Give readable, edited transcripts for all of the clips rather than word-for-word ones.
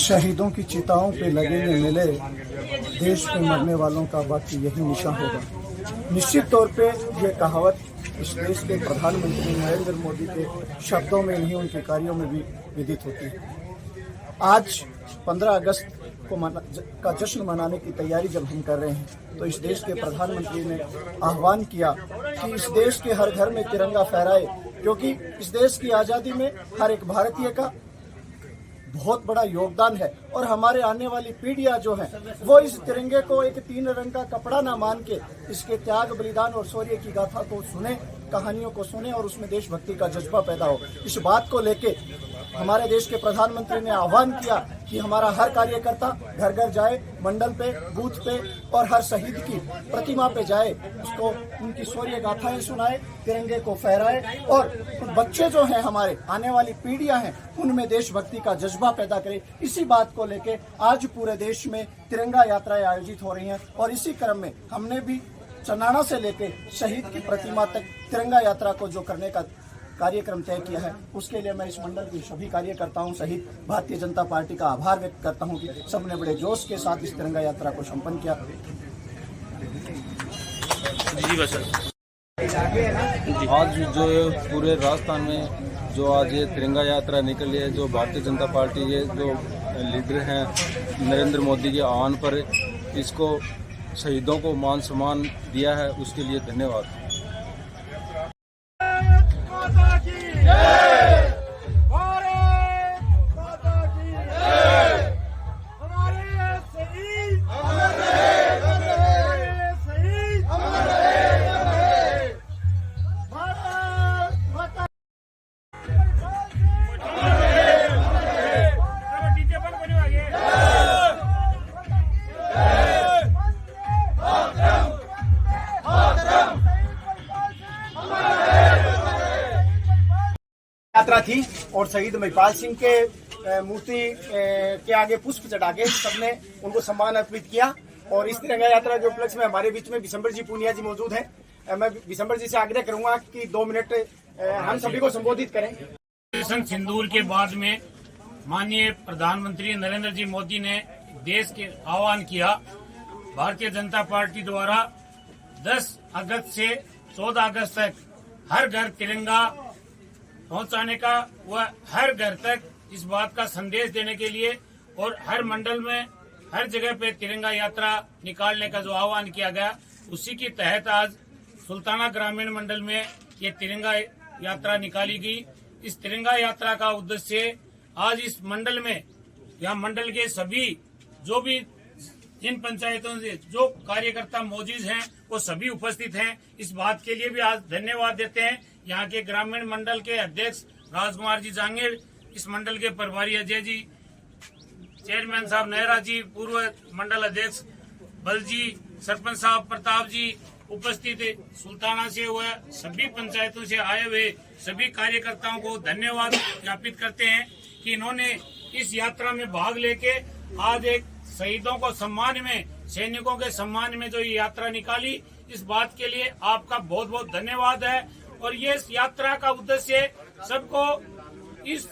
शहीदों की चिताओं पे लगेंगे मिले, देश में मरने वालों का बाकी यही निशान होगा। निश्चित तौर पे ये कहावत इस देश के प्रधानमंत्री नरेंद्र मोदी के शब्दों में नहीं, उनके कार्यों में भी विदित होती है। आज 15 अगस्त का जश्न मनाने की तैयारी जब हम कर रहे हैं तो इस देश के प्रधानमंत्री ने आह्वान किया कि इस देश के हर घर में तिरंगा फहराए, क्योंकि इस देश की आज़ादी में हर एक भारतीय का बहुत बड़ा योगदान है और हमारे आने वाली पीढ़ियां जो हैं वो इस तिरंगे को एक 3 रंग का कपड़ा ना मान के इसके त्याग, बलिदान और शौर्य की गाथा को सुने, कहानियों को सुने और उसमें देशभक्ति का जज्बा पैदा हो। इस बात को लेके हमारे देश के प्रधानमंत्री ने आह्वान किया कि हमारा हर कार्यकर्ता घर घर जाए, मंडल पे, बूथ पे और हर शहीद की प्रतिमा पे जाए, उसको उनकी शौर्य गाथाएं सुनाए, तिरंगे को फहराए और बच्चे जो हैं हमारे आने वाली पीढ़ियां हैं उनमें देशभक्ति का जज्बा पैदा करे। इसी बात को लेके आज पूरे देश में तिरंगा यात्राएं आयोजित हो रही हैं और इसी क्रम में हमने भी चनाना से लेके शहीद की प्रतिमा तक तिरंगा यात्रा को जो करने का कार्यक्रम तय किया है, उसके लिए मैं इस मंडल के सभी कार्यकर्ताओं सहित भारतीय जनता पार्टी का आभार व्यक्त करता हूं कि सबने बड़े जोश के साथ इस तिरंगा यात्रा को संपन्न किया। आज जो पूरे राजस्थान में जो आज ये तिरंगा यात्रा निकली है, जो भारतीय जनता पार्टी के जो लीडर हैं नरेंद्र मोदी के आह्वान पर इसको शहीदों को मान सम्मान दिया है, उसके लिए धन्यवाद। यात्रा थी और शहीद महिपाल सिंह के मूर्ति के आगे पुष्प चढ़ा के सबने उनको सम्मान अर्पित किया। और इस तिरंगा यात्रा के उपलक्ष्य में हमारे बीच में विशंबर जी पूनिया जी मौजूद हैं। मैं विशंबर जी से आग्रह करूंगा कि 2 मिनट हम सभी को संबोधित करें। ऑपरेशन सिंदूर के बाद में माननीय प्रधानमंत्री नरेंद्र जी मोदी ने देश के आह्वान किया, भारतीय जनता पार्टी द्वारा 10 अगस्त से 14 अगस्त तक हर घर तिरंगा पहुंचाने का व हर घर तक इस बात का संदेश देने के लिए और हर मंडल में हर जगह पे तिरंगा यात्रा निकालने का जो आह्वान किया गया, उसी के तहत आज सुल्ताना ग्रामीण मंडल में ये तिरंगा यात्रा निकाली गई। इस तिरंगा यात्रा का उद्देश्य आज इस मंडल में यहाँ मंडल के सभी जो भी जिन पंचायतों से जो कार्यकर्ता मौजूद हैं वो सभी उपस्थित हैं। इस बात के लिए भी आज धन्यवाद देते हैं यहाँ के ग्रामीण मंडल के अध्यक्ष राजकुमार जी जांगीर, इस मंडल के प्रभारी अजय जी, चेयरमैन साहब नेहरा जी, पूर्व मंडल अध्यक्ष बल जी, सरपंच साहब प्रताप जी उपस्थित, सुल्ताना से हुए सभी पंचायतों से आए हुए सभी कार्यकर्ताओं को धन्यवाद ज्ञापित करते हैं कि इन्होंने इस यात्रा में भाग लेके आज एक शहीदों को सम्मान में, सैनिकों के सम्मान में जो ये यात्रा निकाली, इस बात के लिए आपका बहुत बहुत धन्यवाद है। और ये यात्रा का उद्देश्य सबको इस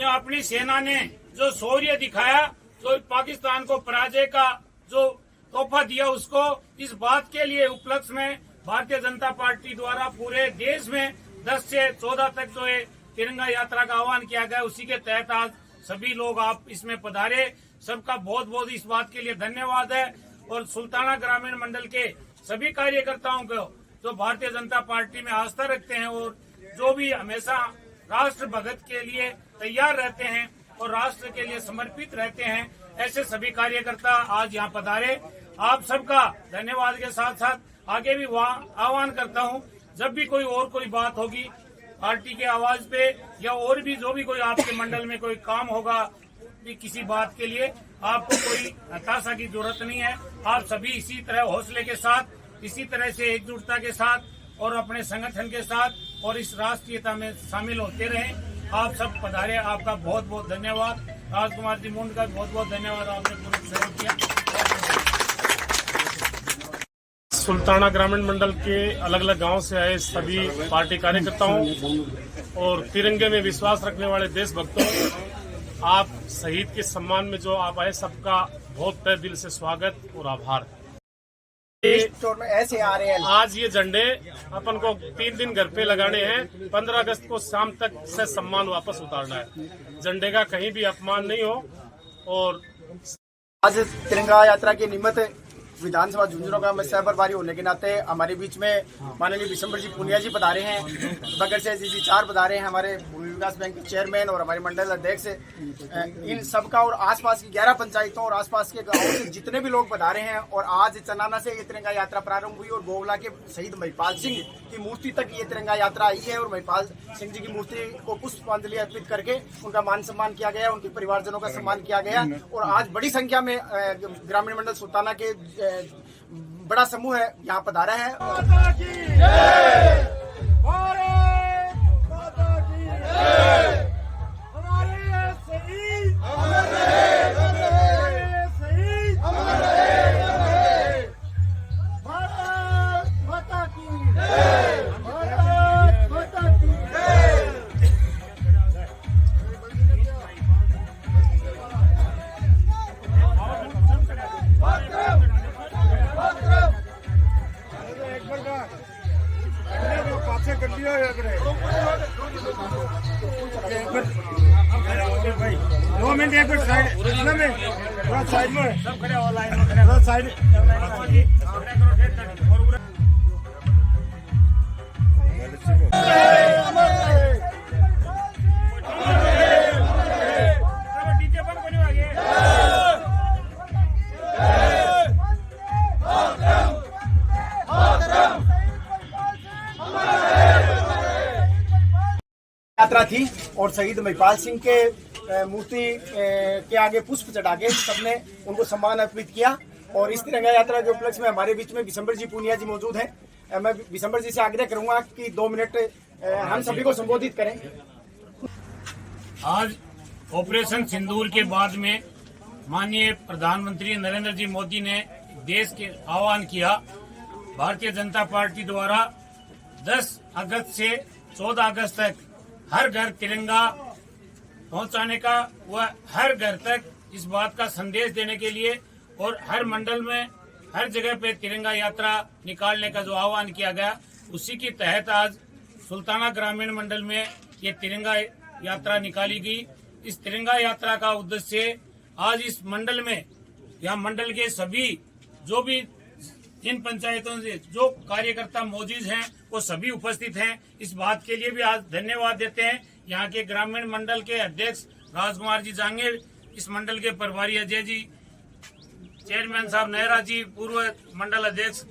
अपनी सेना ने जो शौर्य दिखाया, जो पाकिस्तान को पराजय का जो तोहफा दिया, उसको इस बात के लिए उपलक्ष्य में भारतीय जनता पार्टी द्वारा पूरे देश में 10 से 14 तक जो है तिरंगा यात्रा का आह्वान किया गया, उसी के तहत आज सभी लोग आप इसमें पधारे। सबका बहुत बहुत इस बात के लिए धन्यवाद है। और सुल्ताना ग्रामीण मंडल के सभी कार्यकर्ताओं को जो भारतीय जनता पार्टी में आस्था रखते हैं और जो भी हमेशा राष्ट्र भगत के लिए तैयार रहते हैं और राष्ट्र के लिए समर्पित रहते हैं, ऐसे सभी कार्यकर्ता आज यहाँ पधारे। आप सबका धन्यवाद के साथ साथ आगे भी आह्वान करता हूँ, जब भी कोई बात होगी पार्टी के आवाज पे या और भी जो भी कोई आपके मंडल में कोई काम होगा किसी बात के लिए, आपको कोई हताशा की जरूरत नहीं है। आप सभी इसी तरह हौसले के साथ, इसी तरह से एकजुटता के साथ और अपने संगठन के साथ और इस राष्ट्रीयता में शामिल होते रहें। आप सब पधारे, आपका बहुत बहुत धन्यवाद। राजकुमार जी मुंड का बहुत बहुत धन्यवाद, आपने पूरा सहयोग किया। सुल्ताना ग्रामीण मंडल के अलग अलग गांव से आए सभी पार्टी कार्यकर्ताओं और तिरंगे में विश्वास रखने वाले देशभक्तों, आप शहीद के सम्मान में जो आप आए, सबका बहुत तहे दिल से स्वागत और आभार। ऐसे आ रहे हैं आज ये झंडे अपन को 3 दिन घर पे लगाने हैं। 15 अगस्त को शाम तक से सम्मान वापस उतारना है। झंडे का कहीं भी अपमान नहीं हो। और आज तिरंगा यात्रा के निमित्त विधानसभा झुंझुनू का में सहप्रभारी होने के नाते हमारे बीच में माननीय विशंबर जी पुनिया जी पधारे हैं, बगर से जी 4 पधारे हैं, हमारे भूमि विकास बैंक के चेयरमैन और हमारे मंडल अध्यक्ष। इन सबका और आसपास की 11 पंचायतों और आसपास के गांवों से जितने भी लोग पधारे हैं। और आज चनाना से ये तिरंगा यात्रा प्रारंभ हुई और गोवला के शहीद महिपाल सिंह की मूर्ति तक ये तिरंगा यात्रा आई है। और महिपाल सिंह जी की मूर्ति को पुष्पांजलि अर्पित करके उनका मान सम्मान किया गया, उनके परिवारजनों का सम्मान किया गया। और आज बड़ी संख्या में ग्रामीण मंडल सुल्ताना के बड़ा समूह है यहाँ पधारा है। यात्रा थी और शहीद महिपाल सिंह के मूर्ति के आगे पुष्प चढ़ा के सबने उनको सम्मान अर्पित किया। और इस तिरंगा यात्रा के उपलक्ष्य में हमारे बीच में विशंबर जी पुनिया जी मौजूद हैं। मैं विशंबर जी से आग्रह करूंगा कि 2 मिनट हम सभी को संबोधित करें। आज ऑपरेशन सिंदूर के बाद में माननीय प्रधानमंत्री नरेंद्र जी मोदी ने देश के आह्वान किया। भारतीय जनता पार्टी द्वारा 10 अगस्त से 14 अगस्त तक हर घर तिरंगा पहुंचाने का व हर घर तक इस बात का संदेश देने के लिए और हर मंडल में हर जगह पे तिरंगा यात्रा निकालने का जो आह्वान किया गया, उसी के तहत आज सुल्ताना ग्रामीण मंडल में ये तिरंगा यात्रा निकाली गई। इस तिरंगा यात्रा का उद्देश्य आज इस मंडल में या मंडल के सभी जो भी जिन पंचायतों से जो कार्यकर्ता मौजूद हैं वो सभी उपस्थित हैं। इस बात के लिए भी आज धन्यवाद देते हैं यहाँ के ग्रामीण मंडल के अध्यक्ष राजकुमार जी जांगीर, इस मंडल के प्रभारी अजय जी, चेयरमैन साहब नेहरा जी, पूर्व मंडल अध्यक्ष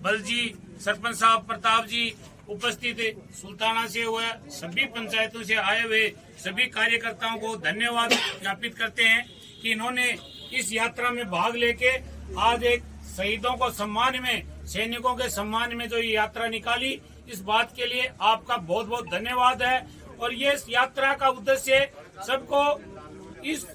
बल जी, सरपंच साहब प्रताप जी, उपस्थित सुल्ताना से हुए सभी पंचायतों से आए हुए सभी कार्यकर्ताओं को धन्यवाद ज्ञापित करते हैं कि इन्होंने इस यात्रा में भाग लेके आज एक शहीदों को सम्मान में, सैनिकों के सम्मान में जो ये यात्रा निकाली, इस बात के लिए आपका बहुत बहुत धन्यवाद है। और ये यात्रा का उद्देश्य सबको इस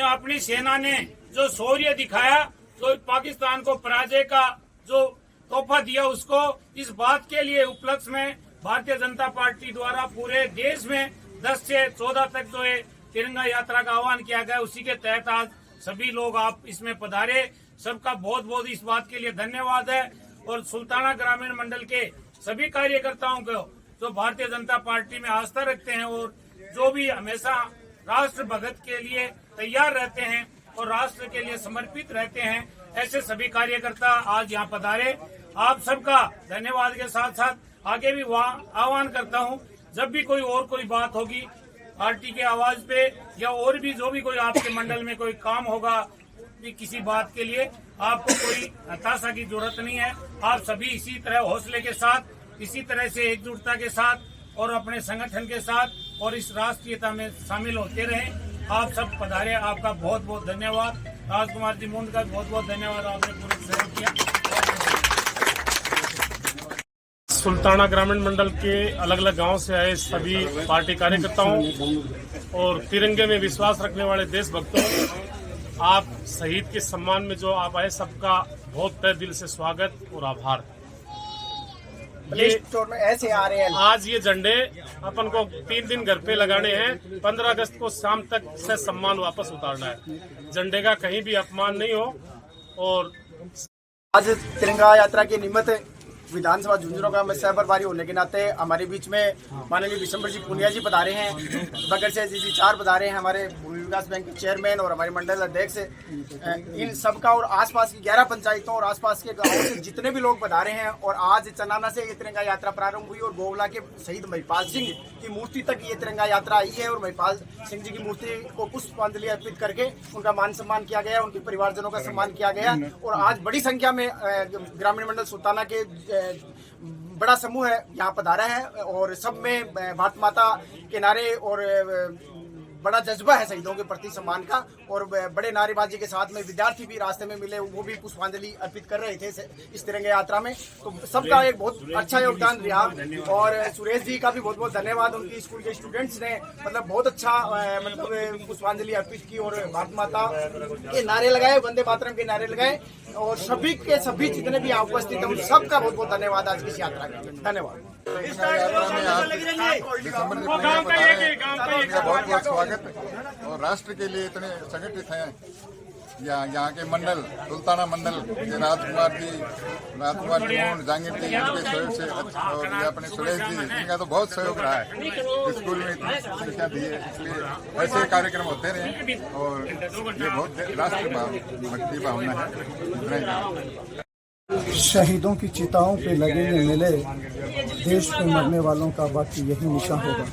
अपनी सेना ने जो शौर्य दिखाया, जो पाकिस्तान को पराजय का जो तोहफा दिया, उसको इस बात के लिए उपलक्ष्य में भारतीय जनता पार्टी द्वारा पूरे देश में 10 से 14 तक जो है तिरंगा यात्रा का आह्वान किया गया, उसी के तहत आज सभी लोग आप इसमें पधारे। सबका बहुत बहुत इस बात के लिए धन्यवाद है। और सुल्ताना ग्रामीण मंडल के सभी कार्यकर्ताओं को जो भारतीय जनता पार्टी में आस्था रखते हैं और जो भी हमेशा राष्ट्र भगत के लिए तैयार रहते हैं और राष्ट्र के लिए समर्पित रहते हैं, ऐसे सभी कार्यकर्ता आज यहाँ पधारे। आप सबका धन्यवाद के साथ साथ आगे भी आह्वान करता हूँ, जब भी कोई बात होगी पार्टी के आवाज पे या और भी जो भी कोई आपके मंडल में कोई काम होगा किसी बात के लिए, आपको कोई हताशा की जरूरत नहीं है। आप सभी इसी तरह हौसले के साथ, इसी तरह से एकजुटता के साथ और अपने संगठन के साथ और इस राष्ट्रीयता में शामिल होते रहें। आप सब पधारे, आपका बहुत बहुत धन्यवाद। राजकुमार जी मुंड का बहुत बहुत धन्यवाद, आपने पूरे सहयोग किया। सुल्ताना ग्रामीण मंडल के अलग अलग गांव से आए सभी पार्टी कार्यकर्ताओं और तिरंगे में विश्वास रखने वाले देशभक्तों, आप शहीद के सम्मान में जो आप आए, सबका बहुत तहे दिल से स्वागत और आभार। प्ले स्टोर में ऐसे आ रहे हैं। आज ये झंडे अपन को 3 दिन घर पे लगाने हैं। 15 अगस्त को शाम तक से सम्मान वापस उतारना है। झंडे का कहीं भी अपमान नहीं हो। और आज तिरंगा यात्रा के निमित्त विधानसभा झुंझुनू का सह प्रभारी होने के नाते हमारे बीच में माननीय विशंबर जी पुनिया जी पधारे हैं, बगल से जी 4 पधारे हैं, हमारे भूमि विकास बैंक के चेयरमैन और हमारे मंडल अध्यक्ष। इन सबका और आसपास की 11 पंचायतों और आसपास के गांवों से जितने भी लोग पधारे हैं। और आज चनाना से ये तिरंगा यात्रा प्रारंभ हुई और गोवला के शहीद महिपाल सिंह की मूर्ति तक ये तिरंगा यात्रा आई है। और महिपाल सिंह जी की मूर्ति को पुष्पांजलि अर्पित करके उनका मान सम्मान किया गया, उनके परिवारजनों का सम्मान किया गया। और आज बड़ी संख्या में ग्रामीण मंडल सुल्ताना के बड़ा समूह है यहाँ पधारा है और सब में भारत माता के नारे और बड़ा जज्बा है शहीदों के प्रति सम्मान का। और बड़े नारेबाजी के साथ में विद्यार्थी भी रास्ते में मिले, वो भी पुष्पांजलि अर्पित कर रहे थे इस तिरंगे यात्रा में। तो सबका एक बहुत अच्छा योगदान रहा। और सुरेश जी का भी बहुत बहुत धन्यवाद। उनकी स्कूल के स्टूडेंट्स ने मतलब बहुत अच्छा मतलब पुष्पांजलि अर्पित की और भारत माता के नारे लगाए, वंदे मातरम के नारे लगाए। और सभी के सभी जितने भी यहाँ उपस्थित हैं उन सबका बहुत बहुत धन्यवाद आज की इस यात्रा के लिए। धन्यवाद। बहुत बहुत स्वागत। और राष्ट्र के लिए इतने संगठित हैं यहाँ के मंडल सुल्ताना मंडल के राजकुमार जी जहांगीर जी के सहयोग से और ये अपने सुरेश जी इनका तो बहुत सहयोग रहा है। स्कूल में इतनी शिक्षा दी है, इसलिए ऐसे कार्यक्रम होते रहे और ये बहुत राष्ट्र भक्ति भावना है। शहीदों की चिताओं पे लगेंगे मेले, देश में मरने वालों का बाकी यही निशा होगा।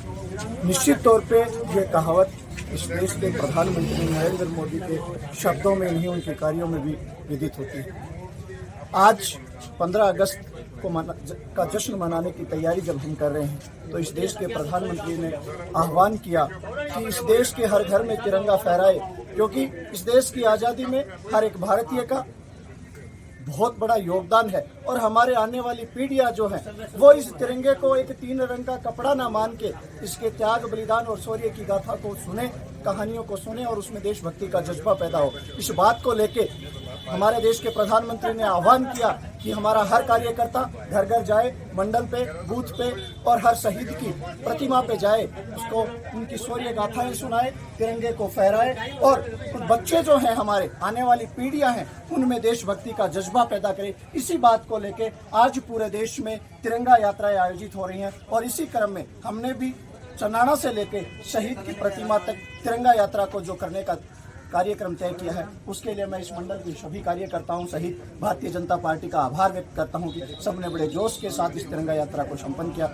निश्चित तौर पे ये कहावत इस देश के प्रधानमंत्री नरेंद्र मोदी के शब्दों में नहीं उनके कार्यों में भी विदित होती है। आज 15 अगस्त का जश्न मनाने की तैयारी जब हम कर रहे हैं तो इस देश के प्रधानमंत्री ने आह्वान किया कि इस देश के हर घर में तिरंगा फहराए, क्योंकि इस देश की आज़ादी में हर एक भारतीय का बहुत बड़ा योगदान है। और हमारे आने वाली पीढ़ियां जो हैं वो इस तिरंगे को एक 3 रंग का कपड़ा ना मान के इसके त्याग बलिदान और शौर्य की गाथा को सुने, कहानियों को सुने और उसमें देशभक्ति का जज्बा पैदा हो। इस बात को लेके हमारे देश के प्रधानमंत्री ने आह्वान किया कि हमारा हर कार्यकर्ता घर घर जाए, मंडल पे, बूथ पे और हर शहीद की प्रतिमा पे जाए, उसको उनकी शौर्य गाथाएं सुनाए, तिरंगे को फहराए और बच्चे जो हैं हमारे आने वाली पीढ़ियां हैं उनमें देशभक्ति का जज्बा पैदा करे। इसी बात को लेके आज पूरे देश में तिरंगा यात्राएं आयोजित हो रही हैं और इसी क्रम में हमने भी चनाना से लेके शहीद की प्रतिमा तक तिरंगा यात्रा को जो करने का कार्यक्रम तय किया है, उसके लिए मैं इस मंडल के सभी कार्यकर्ताओं सहित भारतीय जनता पार्टी का आभार व्यक्त करता हूं कि सबने बड़े जोश के साथ इस तिरंगा यात्रा को संपन्न किया।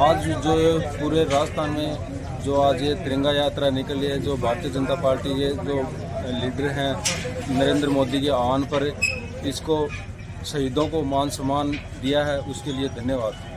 आज जो पूरे राजस्थान में जो आज ये तिरंगा यात्रा निकली है, जो भारतीय जनता पार्टी के जो लीडर हैं नरेंद्र मोदी के आह्वान पर इसको शहीदों को मान सम्मान दिया है, उसके लिए धन्यवाद।